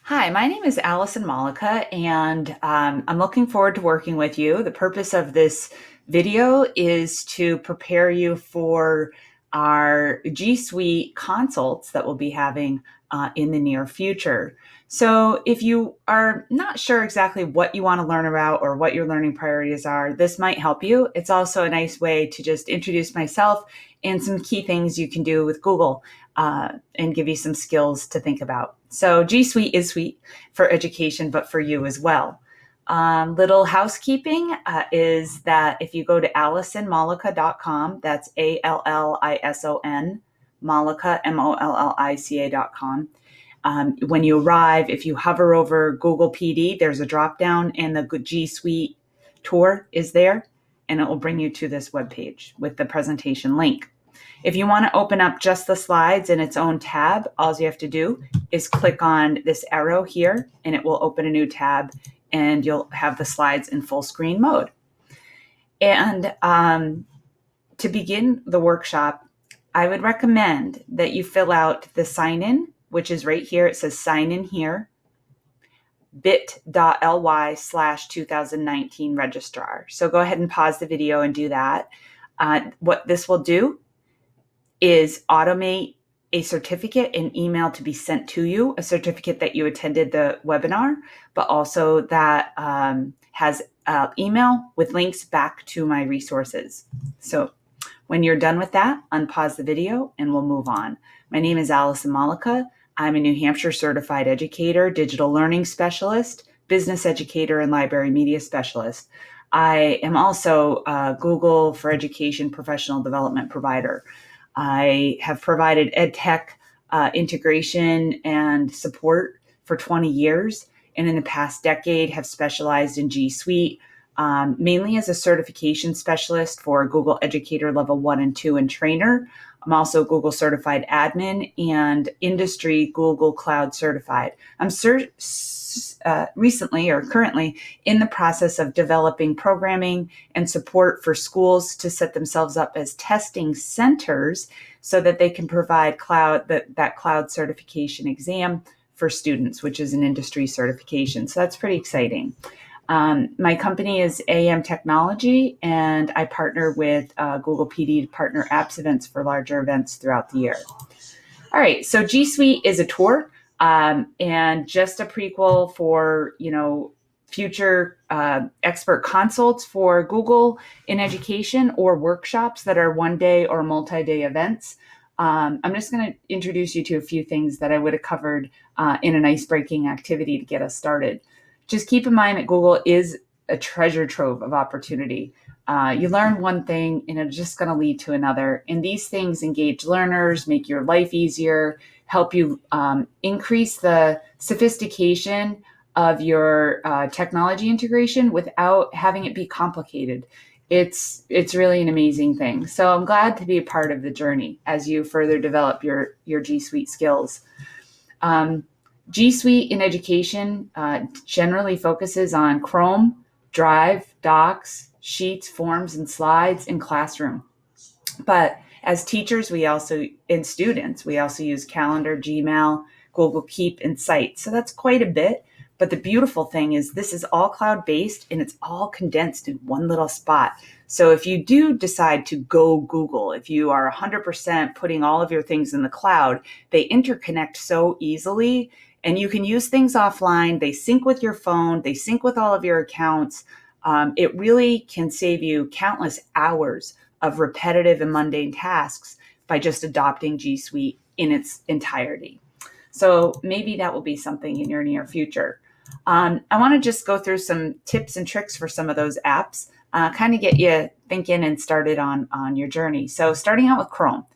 Hi, my name is Allison Malika, and I'm looking forward to working with you. The purpose of this video is to prepare you for our G Suite consults that we'll be having in the near future. So if you are not sure exactly what you want to learn about or what your learning priorities are, this might help you. It's also a nice way to just introduce myself and some key things you can do with Google and give you some skills to think about. So G Suite is sweet for education, but for you as well. Little housekeeping is that if you go to AllisonMalika.com, that's ALLISON, Malika, MOLLICA.com. When you arrive, if you hover over Google PD, there's a drop down and the G Suite tour is there, and it will bring you to this webpage with the presentation link. If you want to open up just the slides in its own tab, all you have to do is click on this arrow here and it will open a new tab and you'll have the slides in full screen mode. And to begin the workshop, I would recommend that you fill out the sign in, which is right here. It says sign in here, bit.ly/2019 registrar. So go ahead and pause the video and do that. What this will do is automate a certificate and email to be sent to you, a certificate that you attended the webinar, but also that has email with links back to my resources. So when you're done with that, unpause the video and we'll move on. My name is Allison Malika. I'm a New Hampshire certified educator, digital learning specialist, business educator, and library media specialist. I am also a Google for Education professional development provider. I have provided EdTech integration and support for 20 years, and in the past decade have specialized in G Suite, mainly as a certification specialist for Google Educator Level 1 and 2 and trainer. I'm also Google Certified Admin and Industry Google Cloud Certified. I'm recently or currently in the process of developing programming and support for schools to set themselves up as testing centers so that they can provide that cloud certification exam for students, which is an industry certification. So that's pretty exciting. My company is AM Technology, and I partner with Google PD to partner apps events for larger events throughout the year. All right, so G Suite is a tour and just a prequel for, future expert consults for Google in education or workshops that are one-day or multi-day events. I'm just going to introduce you to a few things that I would have covered in an ice-breaking activity to get us started. Just keep in mind that Google is a treasure trove of opportunity. You learn one thing and it's just going to lead to another. And these things engage learners, make your life easier, help you increase the sophistication of your technology integration without having it be complicated. It's really an amazing thing. So I'm glad to be a part of the journey as you further develop your G Suite skills. G Suite in education generally focuses on Chrome, Drive, Docs, Sheets, Forms, and Slides in Classroom. But as teachers, and students, we also use Calendar, Gmail, Google Keep, and Sites. So that's quite a bit. But the beautiful thing is this is all cloud-based and it's all condensed in one little spot. So if you do decide to go Google, if you are 100% putting all of your things in the cloud, they interconnect so easily and you can use things offline. They sync with your phone. They sync with all of your accounts. It really can save you countless hours of repetitive and mundane tasks by just adopting G Suite in its entirety. So maybe that will be something in your near future. I want to just go through some tips and tricks for some of those apps, kind of get you thinking and started on your journey. So starting out with Chrome.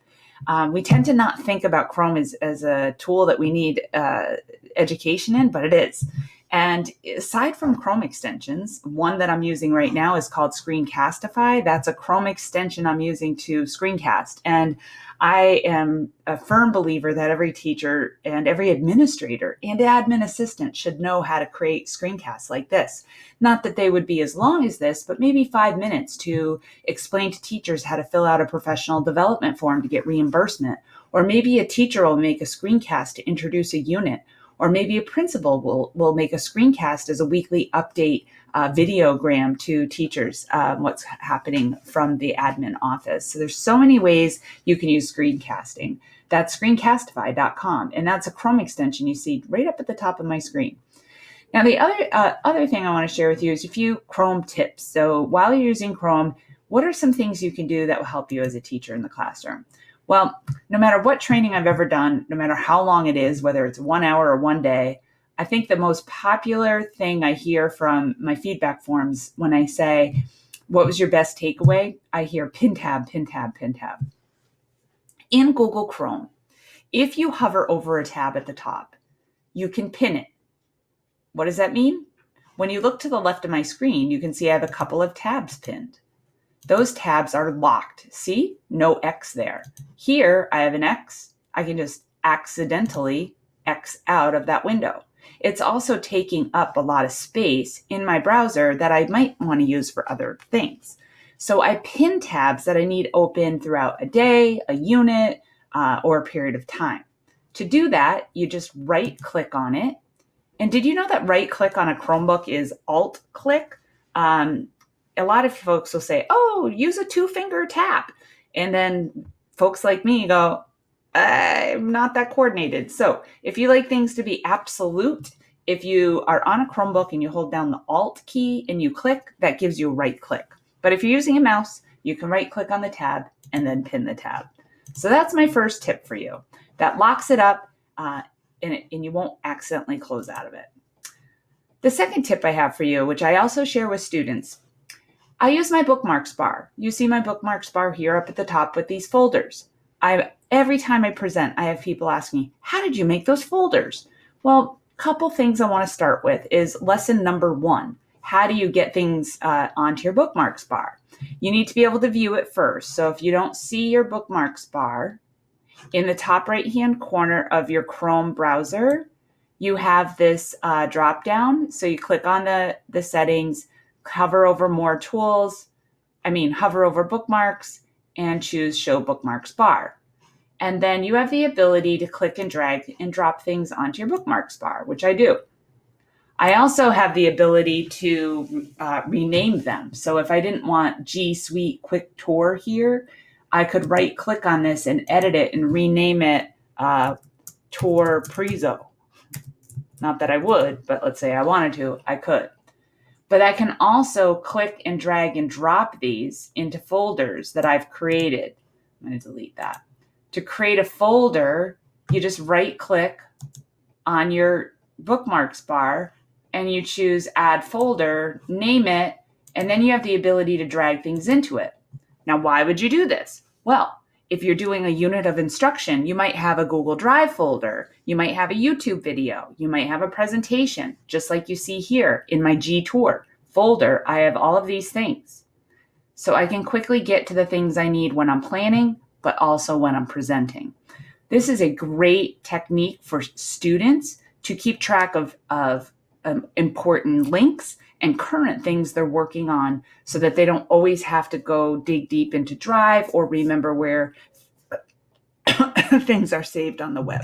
We tend to not think about Chrome as a tool that we need education in, but it is. And aside from Chrome extensions, one that I'm using right now is called Screencastify. That's a Chrome extension I'm using to screencast. And I am a firm believer that every teacher and every administrator and admin assistant should know how to create screencasts like this. Not that they would be as long as this, but maybe 5 minutes to explain to teachers how to fill out a professional development form to get reimbursement. Or maybe a teacher will make a screencast to introduce a unit. Or maybe a principal will make a screencast as a weekly update videogram to teachers, what's happening from the admin office. So there's so many ways you can use screencasting. That's screencastify.com, and that's a Chrome extension you see right up at the top of my screen. Now, the other thing I want to share with you is a few Chrome tips. So while you're using Chrome, what are some things you can do that will help you as a teacher in the classroom? Well, no matter what training I've ever done, no matter how long it is, whether it's 1 hour or 1 day, I think the most popular thing I hear from my feedback forms when I say, what was your best takeaway? I hear pin tab, pin tab, pin tab. In Google Chrome, if you hover over a tab at the top, you can pin it. What does that mean? When you look to the left of my screen, you can see I have a couple of tabs pinned. Those tabs are locked. See? No X there. Here, I have an X. I can just accidentally X out of that window. It's also taking up a lot of space in my browser that I might want to use for other things. So I pin tabs that I need open throughout a day, a unit, or a period of time. To do that, you just right-click on it. And did you know that right-click on a Chromebook is Alt-click? A lot of folks will say, oh, use a 2-finger tap. And then folks like me go, I'm not that coordinated. So if you like things to be absolute, if you are on a Chromebook and you hold down the Alt key and you click, that gives you a right click. But if you're using a mouse, you can right click on the tab and then pin the tab. So that's my first tip for you. That locks it up and you won't accidentally close out of it. The second tip I have for you, which I also share with students, I use my Bookmarks Bar. You see my Bookmarks Bar here up at the top with these folders. Every time I present, I have people ask me, how did you make those folders? Well, a couple things I want to start with is lesson number 1. How do you get things onto your Bookmarks Bar? You need to be able to view it first. So if you don't see your Bookmarks Bar, in the top right-hand corner of your Chrome browser, you have this drop down. So you click on the settings, hover over more tools, hover over bookmarks and choose show bookmarks bar. And then you have the ability to click and drag and drop things onto your bookmarks bar, which I do. I also have the ability to rename them. So if I didn't want G Suite Quick Tour here, I could right click on this and edit it and rename it Tour Prezo. Not that I would, but let's say I wanted to, I could. But I can also click and drag and drop these into folders that I've created. I'm going to delete that. To create a folder, you just right click on your bookmarks bar and you choose add folder, name it, and then you have the ability to drag things into it. Now, why would you do this? Well, if you're doing a unit of instruction, you might have a Google Drive folder. You might have a YouTube video. You might have a presentation, just like you see here in my G Tour folder. I have all of these things. So I can quickly get to the things I need when I'm planning, but also when I'm presenting. This is a great technique for students to keep track of important links and current things they're working on so that they don't always have to go dig deep into Drive or remember where things are saved on the web.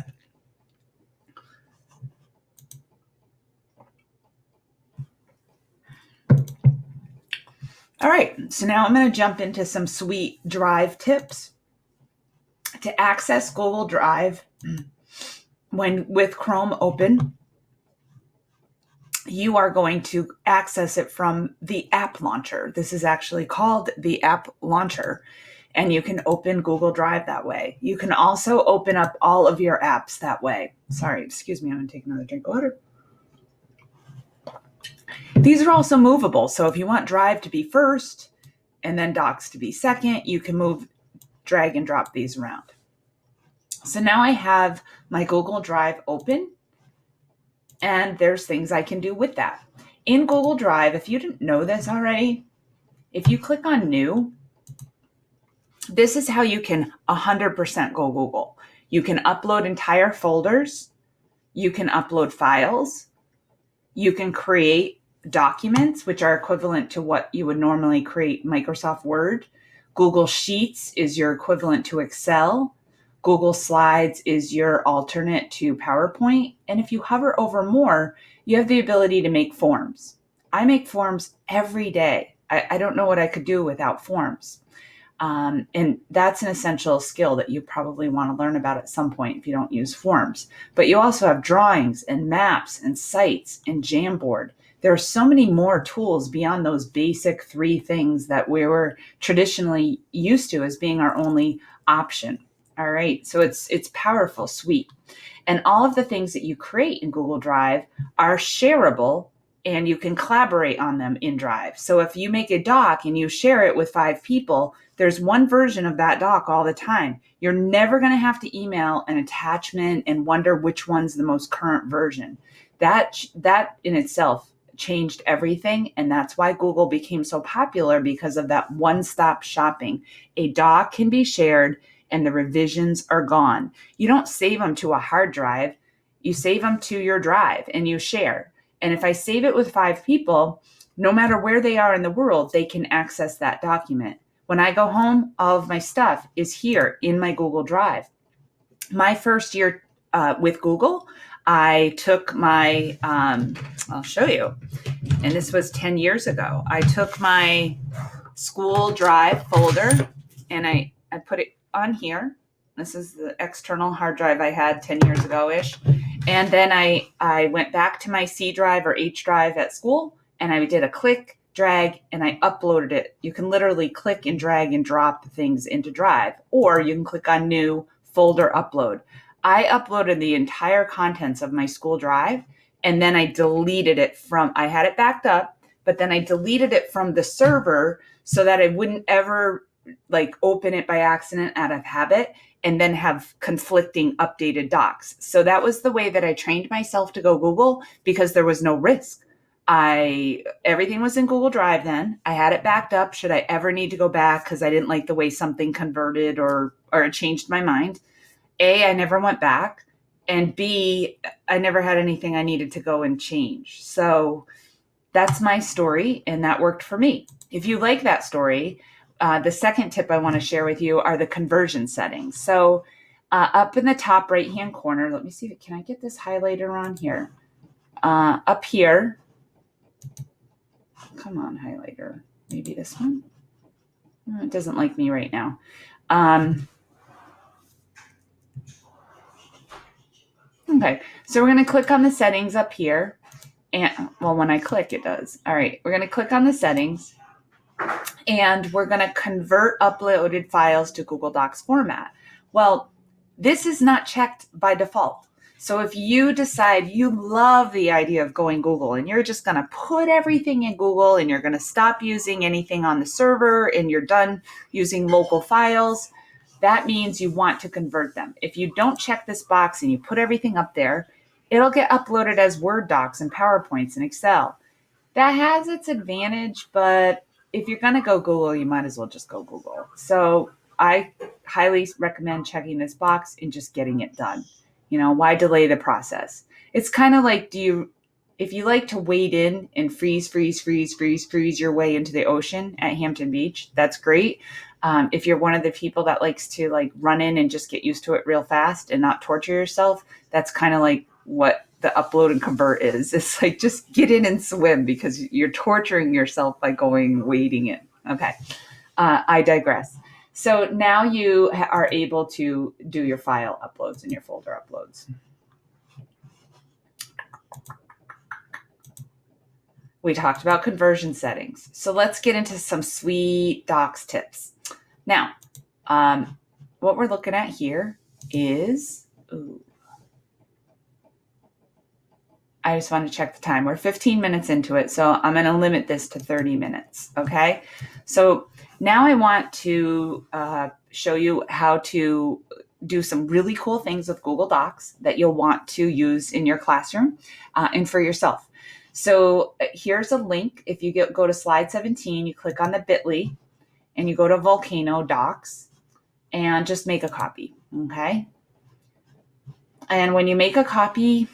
All right, so now I'm going to jump into some sweet Drive tips. To access Google Drive with Chrome open, you are going to access it from the app launcher. This is actually called the app launcher, and you can open Google Drive that way. You can also open up all of your apps that way. Sorry, excuse me, I'm going to take another drink of water. These are also movable, so if you want Drive to be first and then Docs to be second, you can drag and drop these around. So now I have my Google Drive open, and there's things I can do with that. In Google Drive, if you didn't know this already, if you click on New, this is how you can 100% go Google. You can upload entire folders. You can upload files. You can create documents, which are equivalent to what you would normally create Microsoft Word. Google Sheets is your equivalent to Excel. Google Slides is your alternate to PowerPoint. And if you hover over more, you have the ability to make forms. I make forms every day. I don't know what I could do without forms. And that's an essential skill that you probably want to learn about at some point if you don't use forms. But you also have drawings and maps and sites and Jamboard. There are so many more tools beyond those basic 3 things that we were traditionally used to as being our only option. All right, so it's powerful, sweet. And all of the things that you create in Google Drive are shareable, and you can collaborate on them in Drive. So if you make a doc and you share it with 5 people, there's one version of that doc all the time. You're never going to have to email an attachment and wonder which one's the most current version. That in itself changed everything, and that's why Google became so popular, because of that one-stop shopping. A doc can be shared and the revisions are gone. You don't save them to a hard drive. You save them to your drive and you share. And if I save it with 5 people, no matter where they are in the world, they can access that document. When I go home, all of my stuff is here in my Google Drive. My first year with Google, I took my, I'll show you, and this was 10 years ago. I took my school drive folder and I put it on here. This is the external hard drive I had 10 years ago-ish. And then I went back to my C drive or H drive at school, and I did a click, drag, and I uploaded it. You can literally click and drag and drop things into Drive, or you can click on New, Folder, Upload. I uploaded the entire contents of my school drive, and then I deleted it from, I had it backed up, but then I deleted it from the server so that I wouldn't ever open it by accident out of habit and then have conflicting updated docs. So that was the way that I trained myself to go Google, because there was no risk. Everything was in Google Drive then. I had it backed up should I ever need to go back because I didn't like the way something converted or it changed my mind. A, I never went back. And B, I never had anything I needed to go and change. So that's my story, and that worked for me. If you like that story, the second tip I want to share with you are the conversion settings. So up in the top right-hand corner, let me see, can I get this highlighter on here? Up here, come on, highlighter, maybe this one? It doesn't like me right now. Okay, so we're going to click on the settings up here. And well, when I click, it does. All right, we're going to click on the settings, and we're going to convert uploaded files to Google Docs format. Well, this is not checked by default. So if you decide you love the idea of going Google and you're just going to put everything in Google and you're going to stop using anything on the server and you're done using local files, that means you want to convert them. If you don't check this box and you put everything up there, it'll get uploaded as Word docs and PowerPoints and Excel. That has its advantage, but if you're going to go Google, you might as well just go Google. So I highly recommend checking this box and just getting it done. Why delay the process? It's kind of like, if you like to wade in and freeze your way into the ocean at Hampton Beach, that's great. If you're one of the people that likes to run in and just get used to it real fast and not torture yourself, that's kind of like what the upload and convert is. It's like, just get in and swim, because you're torturing yourself by wading in. Okay. I digress. So now you are able to do your file uploads and your folder uploads. We talked about conversion settings. So let's get into some sweet docs tips. Now, what we're looking at here is, I just want to check the time. We're 15 minutes into it, so I'm going to limit this to 30 minutes, okay? So now I want to show you how to do some really cool things with Google Docs that you'll want to use in your classroom and for yourself. So here's a link. If you go to slide 17, you click on the bit.ly and you go to Volcano Docs and just make a copy, okay? And when you make a copy,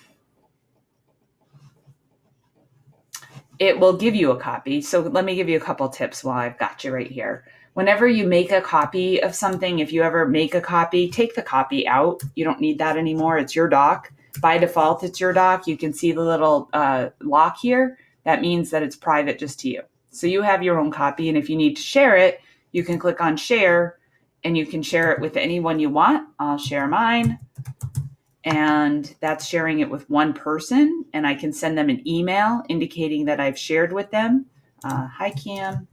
it will give you a copy. So let me give you a couple tips while I've got you right here. Whenever you make a copy of something, if you ever make a copy, take the copy out. You don't need that anymore. It's your doc. By default, it's your doc. You can see the little lock here. That means that it's private just to you. So you have your own copy, and if you need to share it, you can click on share, and you can share it with anyone you want. I'll share mine, and that's sharing it with one person, and I can send them an email indicating that I've shared with them. Hi, Cam.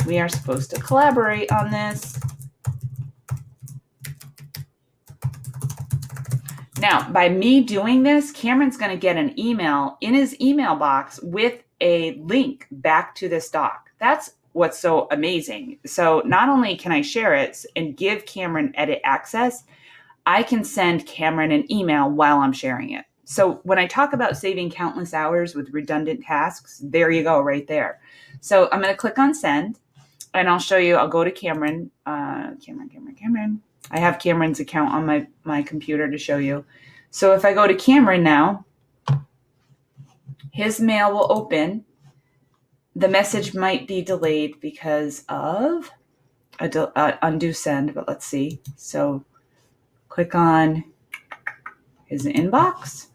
We are supposed to collaborate on this. Now, by me doing this, Cameron's going to get an email in his email box with a link back to this doc. That's what's so amazing. So not only can I share it and give Cameron edit access, I can send Cameron an email while I'm sharing it. So when I talk about saving countless hours with redundant tasks, there you go, right there. So I'm going to click on send, and I'll show you. I'll go to Cameron. Cameron. I have Cameron's account on my computer to show you. So if I go to Cameron now, his mail will open. The message might be delayed because of undo send, but let's see. So click on his inbox.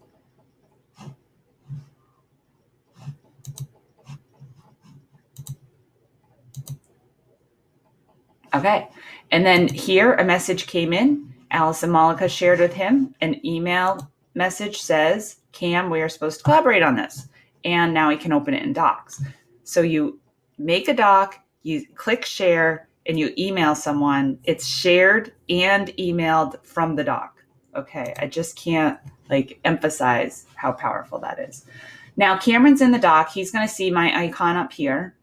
Okay. And then here a message came in. Allison Malika shared with him an email message says, Cam, we are supposed to collaborate on this. And now he can open it in Docs. So you make a doc, you click share, and you email someone. It's shared and emailed from the doc. Okay. I just can't emphasize how powerful that is. Now Cameron's in the doc. He's going to see my icon up here.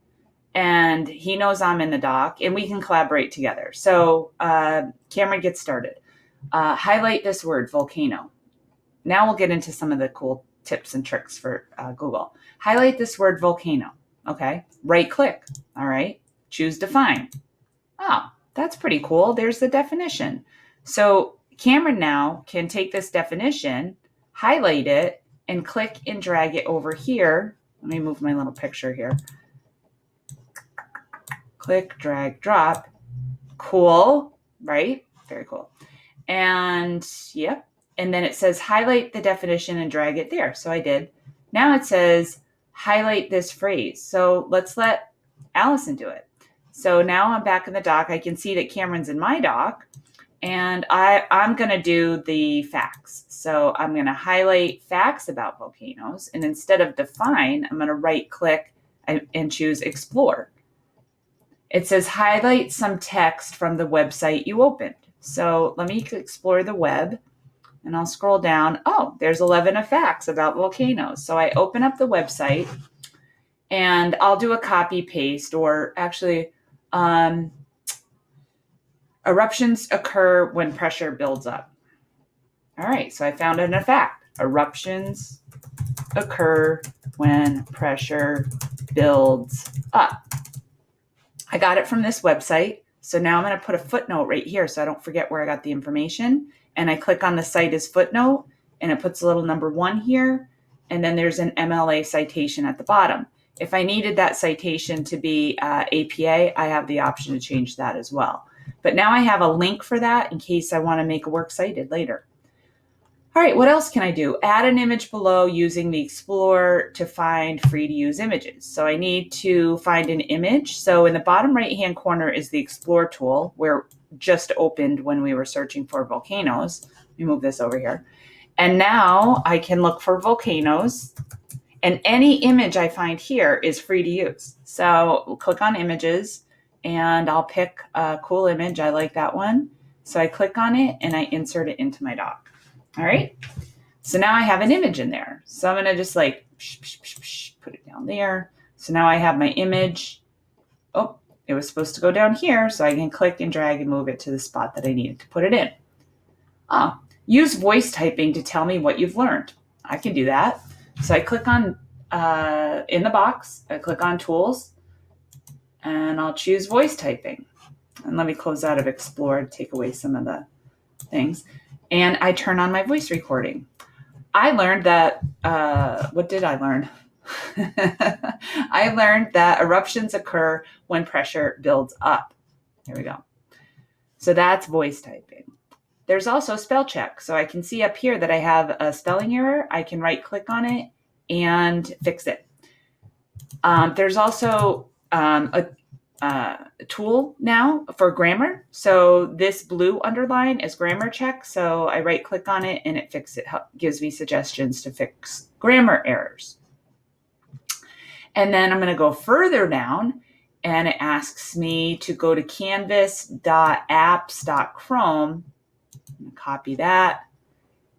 And he knows I'm in the doc, and we can collaborate together. So Cameron gets started. Highlight this word, volcano. Now we'll get into some of the cool tips and tricks for Google. Highlight this word, volcano. Okay. Right click. All right. Choose define. Oh, that's pretty cool. There's the definition. So Cameron now can take this definition, highlight it, and click and drag it over here. Let me move my little picture here. Click, drag, drop. Cool, right? Very cool. And yep. And then it says highlight the definition and drag it there. So I did. Now it says highlight this phrase. So let's let Allison do it. So now I'm back in the doc. I can see that Cameron's in my doc, and I'm going to do the facts. So I'm going to highlight facts about volcanoes. And instead of define, I'm going to right click and choose explore. It says highlight some text from the website you opened. So let me explore the web, and I'll scroll down. Oh, there's 11 facts about volcanoes. So I open up the website, and I'll do a copy paste, or actually eruptions occur when pressure builds up. All right, so I found a fact. Eruptions occur when pressure builds up. I got it from this website. So now I'm going to put a footnote right here so I don't forget where I got the information. And I click on the site as footnote, and it puts a little number 1 here. And then there's an MLA citation at the bottom. If I needed that citation to be APA, I have the option to change that as well. But now I have a link for that in case I want to make a works cited later. All right, what else can I do? Add an image below using the Explorer to find free to use images. So I need to find an image. So in the bottom right-hand corner is the Explore tool, where just opened when we were searching for volcanoes. Let me move this over here. And now I can look for volcanoes, and any image I find here is free to use. So we'll click on images, and I'll pick a cool image. I like that one. So I click on it and I insert it into my doc. All right. So now I have an image in there. So I'm going to just put it down there. So now I have my image. Oh, it was supposed to go down here. So I can click and drag and move it to the spot that I needed to put it in. Use voice typing to tell me what you've learned. I can do that. So I click on, in the box, I click on tools, and I'll choose voice typing. And let me close out of Explore to take away some of the things. And I turn on my voice recording. I learned that, what did I learn? I learned that eruptions occur when pressure builds up. Here we go. So that's voice typing. There's also spell check. So I can see up here that I have a spelling error. I can right click on it and fix it. There's also a tool now for grammar. So this blue underline is grammar check. So I right click on it and it gives me suggestions to fix grammar errors. And then I'm going to go further down and it asks me to go to canvas.apps.chrome. Copy that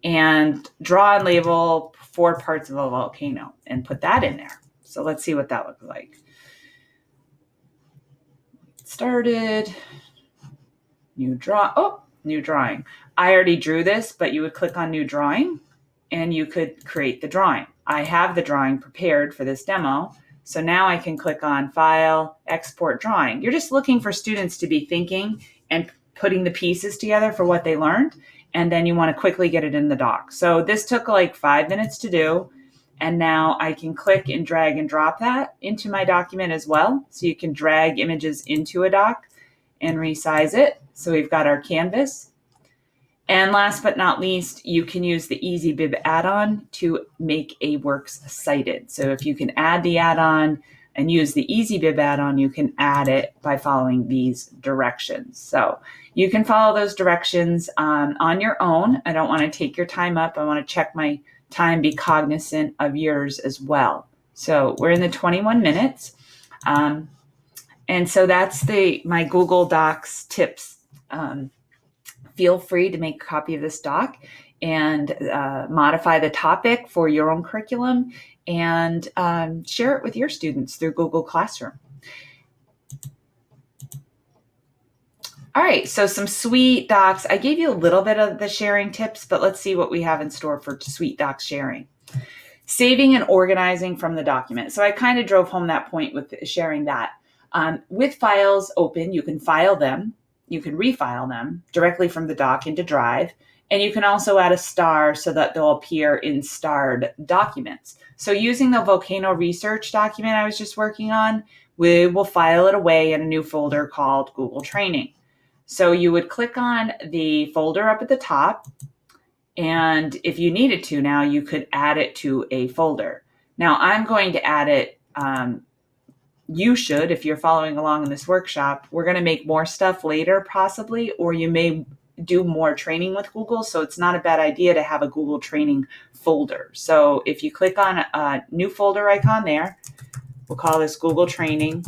and draw and label 4 parts of a volcano and put that in there. So let's see what that looks like. Started. New drawing. I already drew this, but you would click on new drawing and you could create the drawing. I have the drawing prepared for this demo. So now I can click on File, Export Drawing. You're just looking for students to be thinking and putting the pieces together for what they learned. And then you want to quickly get it in the doc. So this took like 5 minutes to do. And now I can click and drag and drop that into my document as well. So you can drag images into a doc and resize it. So we've got our canvas. And last but not least, you can use the Easybib Add-On to make a works cited. So if you can add the add-on and use the Easybib Add-On, you can add it by following these directions. So you can follow those directions on your own. I don't want to take your time up. I want to check my time, be cognizant of yours as well. So we're in the 21 minutes. And so that's my Google Docs tips. Feel free to make a copy of this doc and modify the topic for your own curriculum and share it with your students through Google Classroom. All right, so some Sweet Docs. I gave you a little bit of the sharing tips, but let's see what we have in store for Sweet Docs sharing. Saving and organizing from the document. So I kind of drove home that point with sharing that. With files open, you can file them. You can refile them directly from the doc into Drive. And you can also add a star so that they'll appear in starred documents. So using the volcano research document I was just working on, we will file it away in a new folder called Google Training. So you would click on the folder up at the top. And if you needed to now, you could add it to a folder. Now I'm going to add it. You should, if you're following along in this workshop. We're going to make more stuff later possibly, or you may do more training with Google. So it's not a bad idea to have a Google Training folder. So if you click on a new folder icon there, we'll call this Google Training.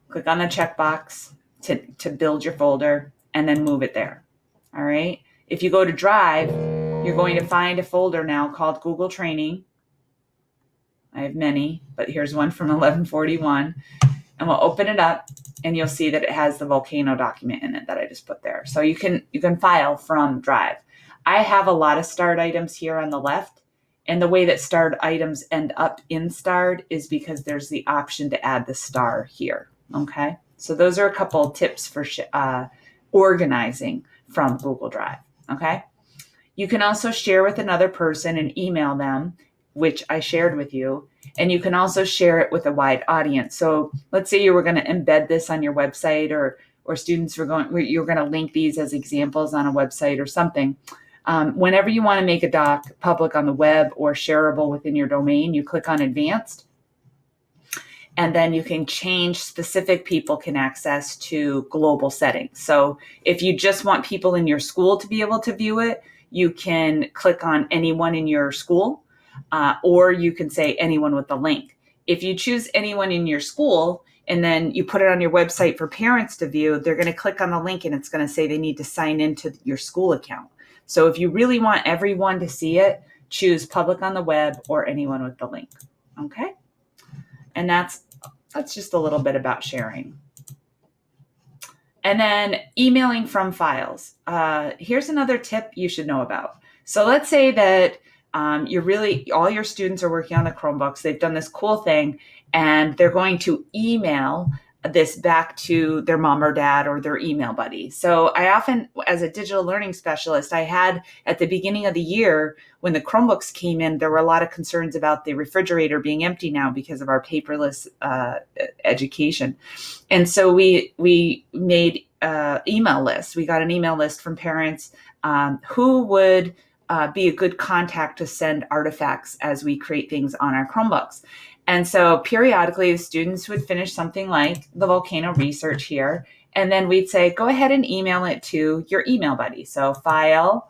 Click on the checkbox to build your folder and then move it there. All right. If you go to Drive, you're going to find a folder now called Google Training. I have many, but here's one from 1141. And we'll open it up and you'll see that it has the volcano document in it that I just put there. So you can file from Drive. I have a lot of starred items here on the left. And the way that starred items end up in starred is because there's the option to add the star here. Okay. So those are a couple of tips for organizing from Google Drive. Okay. You can also share with another person and email them, which I shared with you. And you can also share it with a wide audience. So let's say you were going to embed this on your website or students you're going to link these as examples on a website or something. Whenever you want to make a doc public on the web or shareable within your domain, you click on Advanced. And then you can change specific people can access to global settings. So if you just want people in your school to be able to view it, you can click on anyone in your school. Or you can say anyone with the link. If you choose anyone in your school and then you put it on your website for parents to view, they're going to click on the link and it's going to say they need to sign into your school account. So if you really want everyone to see it, choose public on the web or anyone with the link. Okay. And that's just a little bit about sharing. And then emailing from files. Here's another tip you should know about. So let's say that all your students are working on the Chromebooks. They've done this cool thing and they're going to email this back to their mom or dad or their email buddy. So I often, as a digital learning specialist, I had at the beginning of the year when the Chromebooks came in, there were a lot of concerns about the refrigerator being empty now because of our paperless education. And so we made email lists. We got an email list from parents who would be a good contact to send artifacts as we create things on our Chromebooks. And so periodically, the students would finish something like the volcano research here, and then we'd say, go ahead and email it to your email buddy. So file,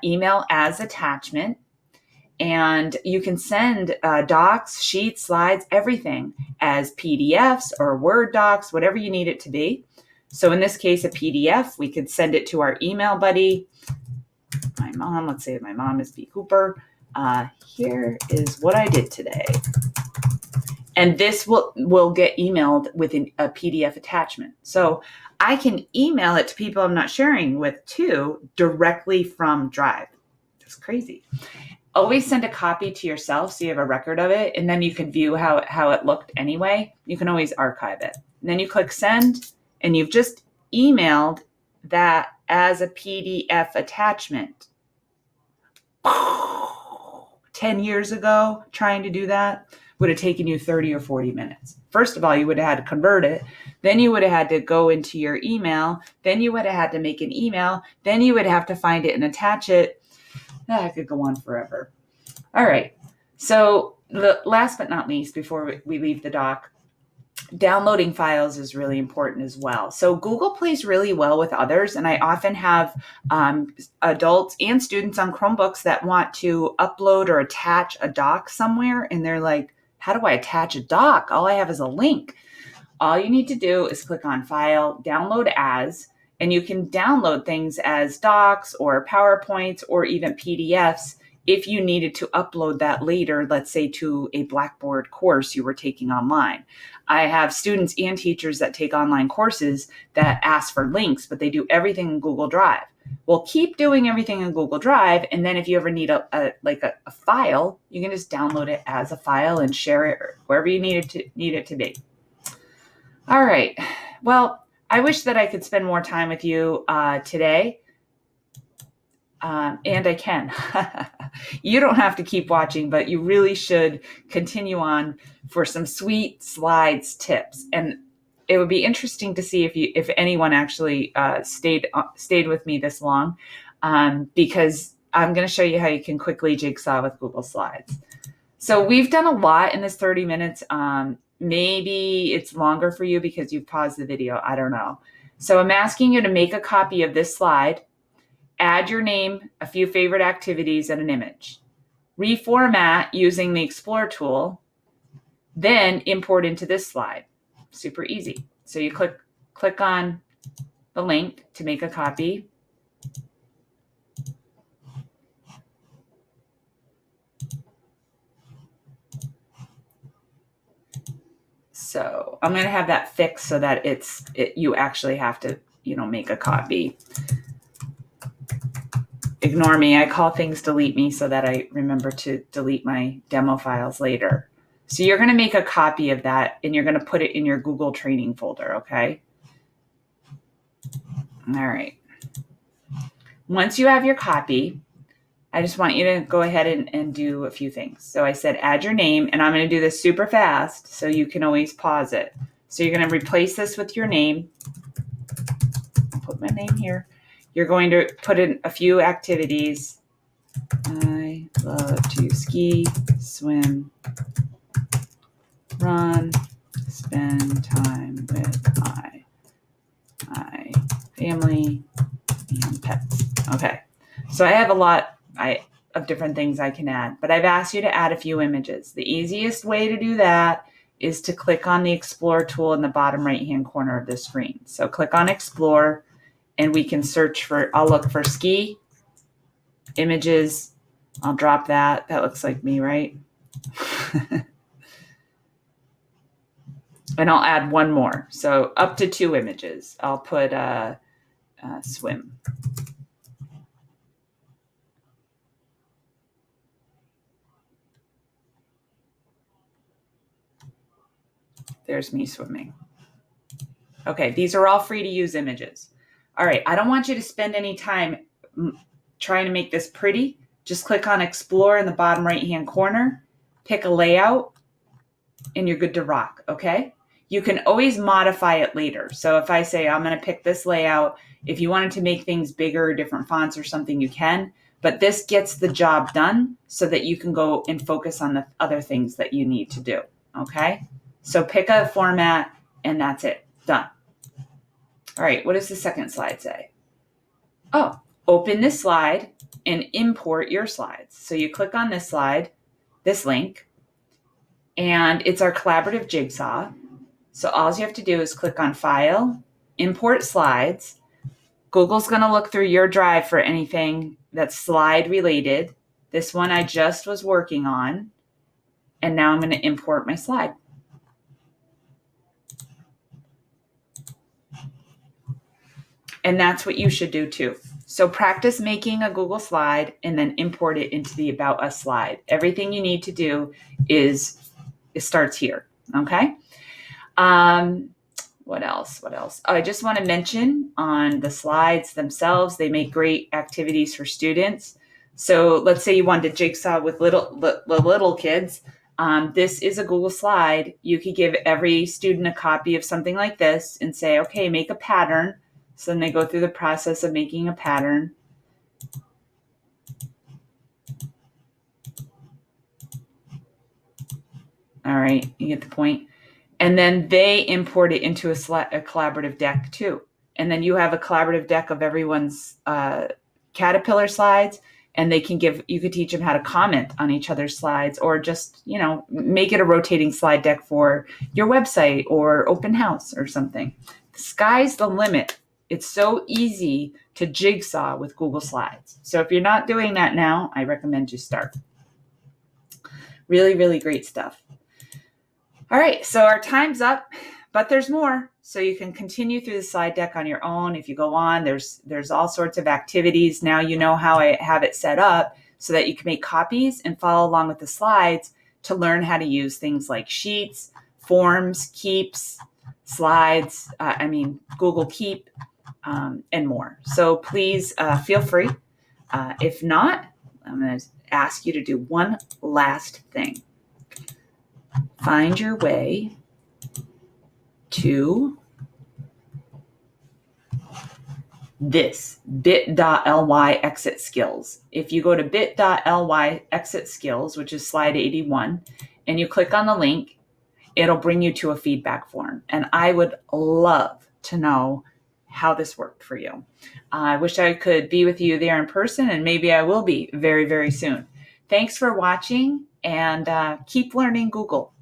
email as attachment, and you can send docs, sheets, slides, everything as PDFs or Word docs, whatever you need it to be. So in this case, a PDF, we could send it to our email buddy. My mom, let's say my mom is B. Cooper. Here is what I did today. And this will get emailed with a PDF attachment. So I can email it to people I'm not sharing with too, directly from Drive. That's crazy. Always send a copy to yourself so you have a record of it, and then you can view how it looked anyway. You can always archive it. And then you click send, and you've just emailed that as a PDF attachment. 10 years ago, trying to do that would have taken you 30 or 40 minutes. First of all, you would have had to convert it. Then you would have had to go into your email. Then you would have had to make an email. Then you would have to find it and attach it. I could go on forever. All right. So the last but not least, before we leave the doc, downloading files is really important as well. So Google plays really well with others, and I often have adults and students on Chromebooks that want to upload or attach a doc somewhere, and they're like, how do I attach a doc? All I have is a link. All you need to do is click on File, Download As, and you can download things as docs or PowerPoints or even PDFs if you needed to upload that later, let's say to a Blackboard course you were taking online. I have students and teachers that take online courses that ask for links, but they do everything in Google Drive. Well, keep doing everything in Google Drive, and then if you ever need a file, you can just download it as a file and share it wherever you need it to be. All right. Well, I wish that I could spend more time with you today. And I can. You don't have to keep watching, but you really should continue on for some sweet slides tips. And it would be interesting to see if anyone actually stayed with me this long, because I'm going to show you how you can quickly jigsaw with Google Slides. So we've done a lot in this 30 minutes. Maybe it's longer for you because you've paused the video. I don't know. So I'm asking you to make a copy of this slide. Add your name, a few favorite activities, and an image. Reformat using the Explore tool, then import into this slide. Super easy. So you click on the link to make a copy. So I'm going to have that fixed so that you actually have to, make a copy. Ignore me. I call things delete me so that I remember to delete my demo files later. So you're going to make a copy of that and you're going to put it in your Google training folder, okay? All right. Once you have your copy, I just want you to go ahead and do a few things. So I said add your name, and I'm going to do this super fast so you can always pause it. So you're going to replace this with your name. I'll put my name here. You're going to put in a few activities. I love to ski, swim, run, spend time with my family and pets. Okay, so I have a lot of different things I can add, but I've asked you to add a few images. The easiest way to do that is to click on the Explore tool in the bottom right-hand corner of the screen. So click on Explore, and we can search for, I'll look for ski, images. I'll drop that. That looks like me, right? And I'll add one more. So up to 2 images. I'll put swim. There's me swimming. Okay, these are all free to use images. All right, I don't want you to spend any time trying to make this pretty. Just click on Explore in the bottom right-hand corner, pick a layout, and you're good to rock, okay? You can always modify it later. So if I say I'm going to pick this layout, if you wanted to make things bigger, different fonts or something, you can. But this gets the job done so that you can go and focus on the other things that you need to do, okay? So pick a format, and that's it. Done. All right, what does the second slide say? Oh, open this slide and import your slides. So you click on this slide, this link, and it's our collaborative jigsaw. So all you have to do is click on File, Import Slides. Google's going to look through your drive for anything that's slide related. This one I just was working on, and now I'm going to import my slide. And that's what you should do too. So practice making a Google slide and then import it into the About Us slide. Everything you need to do it starts here, okay? What else? Oh, I just want to mention on the slides themselves, they make great activities for students. So let's say you want to jigsaw with little kids. This is a Google slide. You could give every student a copy of something like this and say, okay, make a pattern. So then they go through the process of making a pattern. All right, you get the point. And then they import it into a collaborative deck too. And then you have a collaborative deck of everyone's Caterpillar slides, and you could teach them how to comment on each other's slides, or just, make it a rotating slide deck for your website or open house or something. The sky's the limit. It's so easy to jigsaw with Google Slides. So if you're not doing that now, I recommend you start. Really, really great stuff. All right, so our time's up, but there's more. So you can continue through the slide deck on your own. If you go on, there's all sorts of activities. Now you know how I have it set up so that you can make copies and follow along with the slides to learn how to use things like Sheets, Forms, Keeps, Slides, Google Keep, and more. So please feel free. If not, I'm going to ask you to do one last thing. Find your way to this bit.ly exit skills. If you go to bit.ly exit skills, which is slide 81, and you click on the link, it'll bring you to a feedback form. And I would love to know how this worked for you. I wish I could be with you there in person, and maybe I will be very, very soon. Thanks for watching, and keep learning Google.